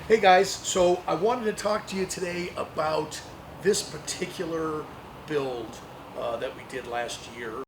Hey guys, so I wanted to talk to you today about this particular build that we did last year.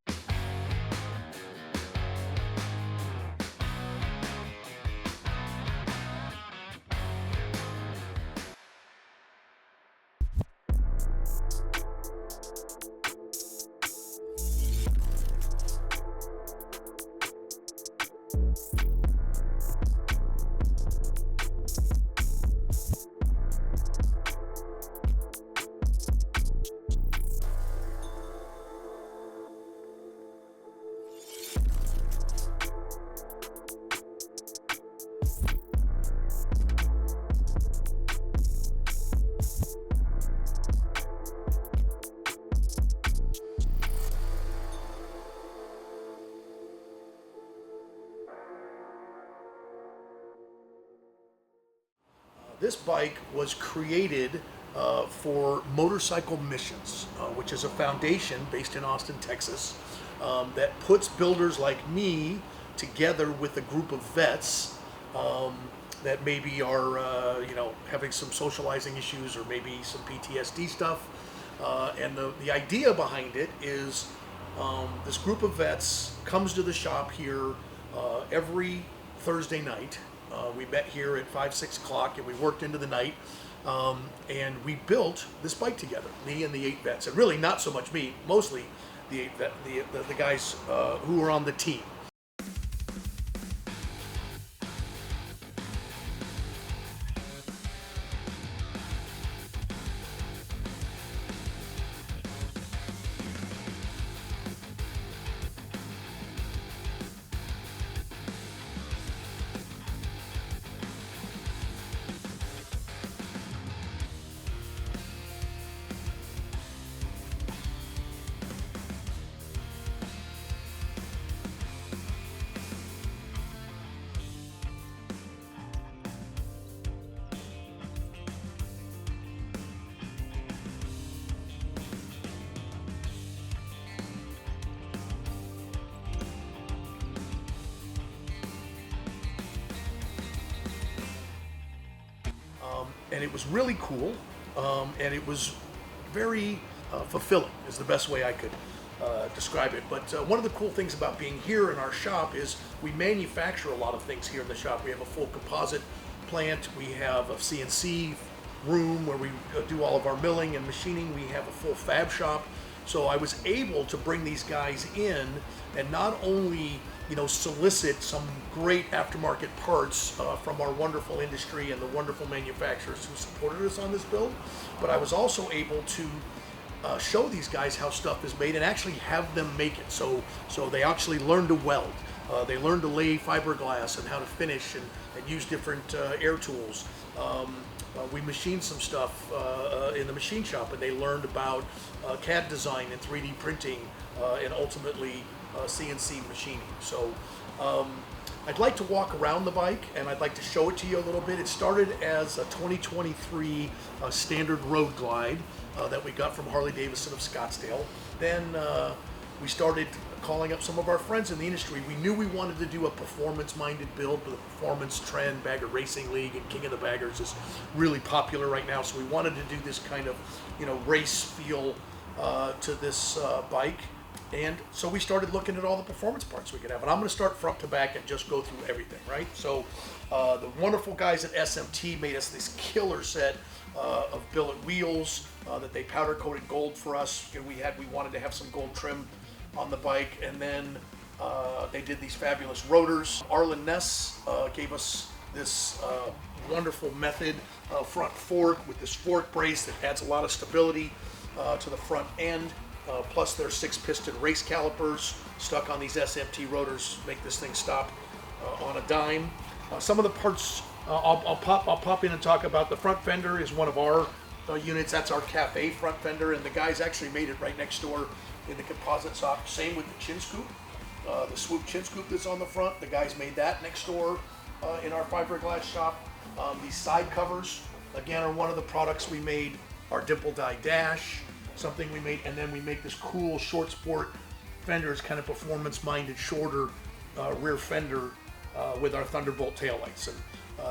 This bike was created for motorcyclemissions, which is a foundation based in Austin, Texas, that puts builders like me together with a group of vets that maybe are, having some socializing issues or maybe some PTSD stuff. And the idea behind it is this group of vets comes to the shop here every Thursday night. We met here at 5-6 o'clock and we worked into the night, and we built this bike together, me and the 8 vets. And really not so much me, mostly the 8 the guys who were on the team. And it was really cool, and it was very fulfilling is the best way I could describe it. But one of the cool things about being here in our shop is we manufacture a lot of things here in the shop. We have a full composite plant, we have a CNC room where we do all of our milling and machining, we have a full fab shop. So I was able to bring these guys in and not only solicit some great aftermarket parts from our wonderful industry and the wonderful manufacturers who supported us on this build, but I was also able to show these guys how stuff is made and actually have them make it. So they actually learn to weld. They learn to lay fiberglass and how to finish and use different air tools. We machined some stuff in the machine shop, and they learned about CAD design and 3D printing and ultimately CNC machining. So I'd like to walk around the bike and I'd like to show it to you a little bit. It started as a 2023 standard road glide that we got from Harley-Davidson of Scottsdale. Then we started calling up some of our friends in the industry. We knew we wanted to do a performance-minded build with a performance trend. Bagger Racing League and King of the Baggers is really popular right now, so we wanted to do this kind of race feel to this bike. And so we started looking at all the performance parts we could have. And I'm going to start front to back and just go through everything, right? So the wonderful guys at SMT made us this killer set of billet wheels that they powder coated gold for us. And we wanted to have some gold trim on the bike. And then they did these fabulous rotors. Arlen Ness gave us this wonderful method front fork with this fork brace that adds a lot of stability to the front end. Plus their 6-piston race calipers stuck on these SMT rotors make this thing stop on a dime. Some of the parts I'll pop in and talk about. The front fender is one of our units. That's our cafe front fender, and the guys actually made it right next door in the composite shop. Same with the chin scoop, the swoop chin scoop that's on the front. The guys made that next door in our fiberglass shop. These side covers again are one of the products we made. Our dimple die dash, something we made, and then we make this cool short sport fenders, kind of performance minded, shorter rear fender with our Thunderbolt taillights. And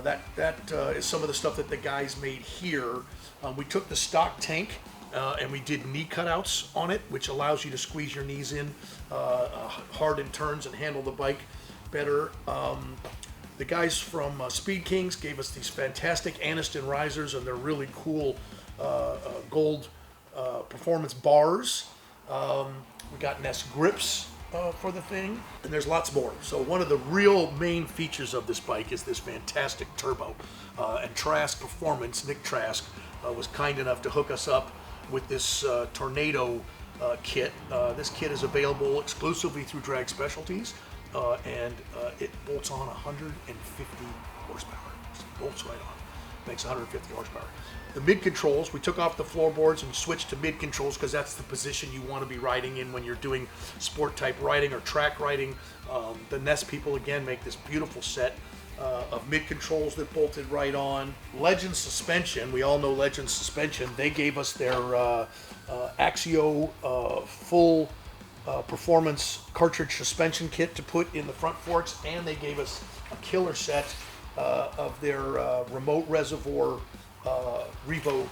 That is some of the stuff that the guys made here. We took the stock tank and we did knee cutouts on it, which allows you to squeeze your knees in hard in turns and handle the bike better. The guys from Speed Kings gave us these fantastic Aniston risers, and they're really cool gold performance bars. We got Ness grips for the thing, and there's lots more. So one of the real main features of this bike is this fantastic turbo. And Trask Performance, Nick Trask, was kind enough to hook us up with this Tornado kit. This kit is available exclusively through Drag Specialties, and it bolts on 150 horsepower. It bolts right on. Makes 150 horsepower. The mid controls, we took off the floorboards and switched to mid controls because that's the position you want to be riding in when you're doing sport type riding or track riding. The Ness people again make this beautiful set of mid controls that bolted right on. Legend suspension, we all know Legend suspension. They gave us their Axio full performance cartridge suspension kit to put in the front forks, and they gave us a killer set of their remote reservoir Revo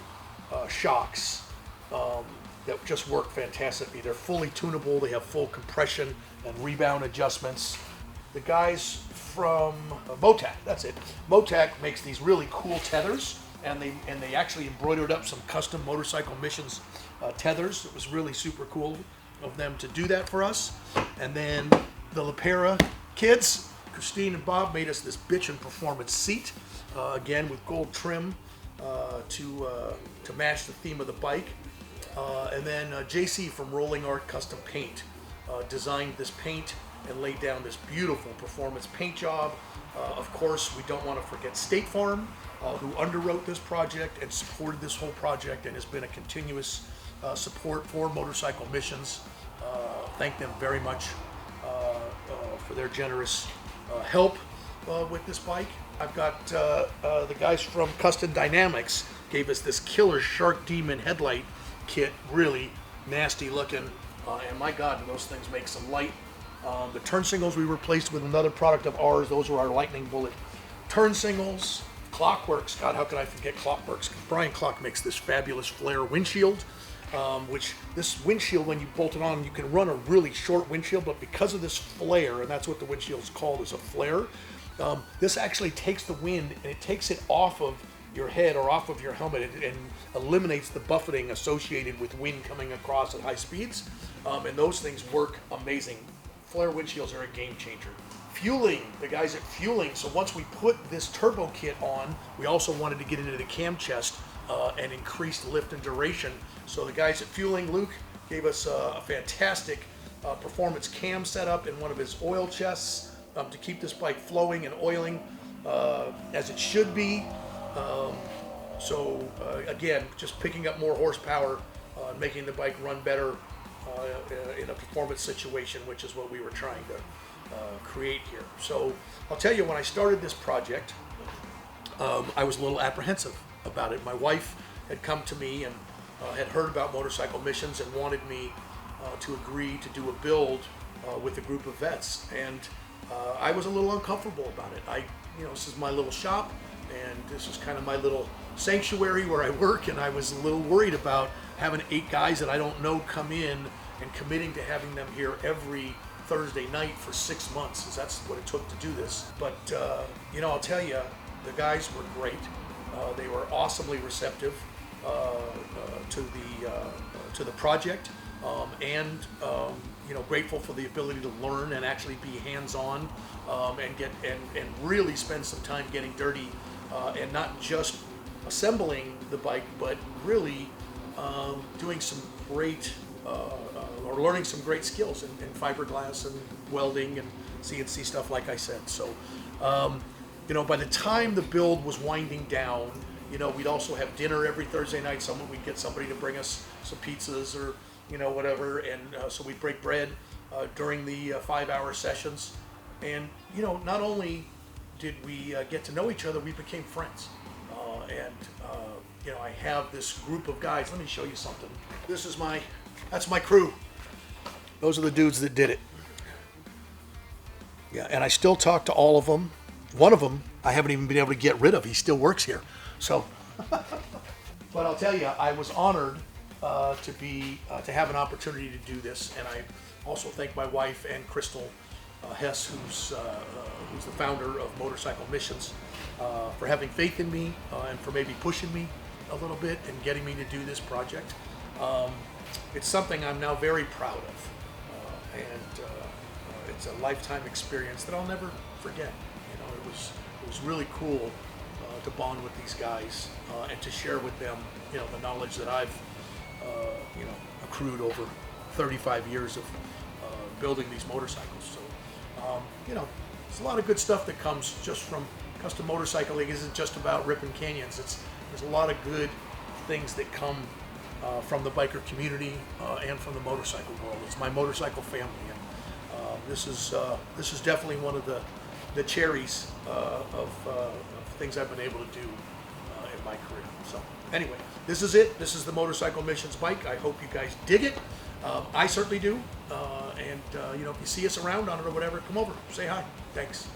shocks that just work fantastically. They're fully tunable, they have full compression and rebound adjustments. The guys from Motak, that's it. Motak makes these really cool tethers, and they actually embroidered up some custom motorcycle missions tethers. It was really super cool of them to do that for us. And then the LePera kids, Christine and Bob, made us this bitchin' performance seat, again with gold trim to match the theme of the bike. And then JC from Rolling Art Custom Paint designed this paint and laid down this beautiful performance paint job. Of course, we don't want to forget State Farm, who underwrote this project and supported this whole project and has been a continuous support for Motorcycle Missions. Thank them very much for their generous help with this bike. I've got the guys from Custom Dynamics gave us this killer Shark Demon headlight kit, really nasty looking, and my God, do those things make some light. The turn signals we replaced with another product of ours. Those were our Lightning Bullet turn signals. Klock Werks, God, how could I forget Klock Werks? Brian Klock makes this fabulous flare windshield, which this windshield, when you bolt it on, you can run a really short windshield, but because of this flare, and that's what the windshield is called, is a flare, this actually takes the wind and it takes it off of your head or off of your helmet and eliminates the buffeting associated with wind coming across at high speeds, and those things work amazing. Flare windshields are a game changer. Feuling, the guys at Feuling, so once we put this turbo kit on, we also wanted to get into the cam chest and increase lift and duration. So the guys at Feuling, Luke, gave us a fantastic performance cam setup in one of his oil chests to keep this bike flowing and oiling as it should be. Again, just picking up more horsepower and making the bike run better in a performance situation, which is what we were trying to create here. So I'll tell you, when I started this project, I was a little apprehensive about it. My wife had come to me and had heard about Motorcycle Missions and wanted me to agree to do a build with a group of vets, and I was a little uncomfortable about it. This is my little shop, and this is kind of my little sanctuary where I work, and I was a little worried about having 8 guys that I don't know come in and committing to having them here every Thursday night for 6 months, because that's what it took to do this. But I'll tell you, the guys were great. They were awesomely receptive to the project, and grateful for the ability to learn and actually be hands-on and really spend some time getting dirty and not just assembling the bike, but really doing some great or learning some great skills in fiberglass and welding and CNC stuff, like I said. So, by the time the build was winding down, we'd also have dinner every Thursday night. We'd get somebody to bring us some pizzas or, whatever. And so we'd break bread during the 5-hour sessions. And, not only did we get to know each other, we became friends. I have this group of guys. Let me show you something. That's my crew. Those are the dudes that did it. Yeah, and I still talk to all of them. One of them I haven't even been able to get rid of. He still works here. So, but I'll tell you, I was honored to have an opportunity to do this, and I also thank my wife and Crystal Hess, who's the founder of Motorcyclemissions, for having faith in me and for maybe pushing me a little bit and getting me to do this project. It's something I'm now very proud of, and it's a lifetime experience that I'll never forget. You know, it was really cool to bond with these guys and to share with them, you know, the knowledge that I've accrued over 35 years of building these motorcycles. So, you know, there's a lot of good stuff that comes just from custom motorcycling. It isn't just about ripping canyons. There's a lot of good things that come from the biker community and from the motorcycle world. It's my motorcycle family, and this is definitely one of the cherries of things I've been able to do in my career. So anyway, this is it. This is the Motorcyclemissions bike. I hope you guys dig it. I certainly do. And you know, if you see us around on it or whatever, come over, say hi. Thanks.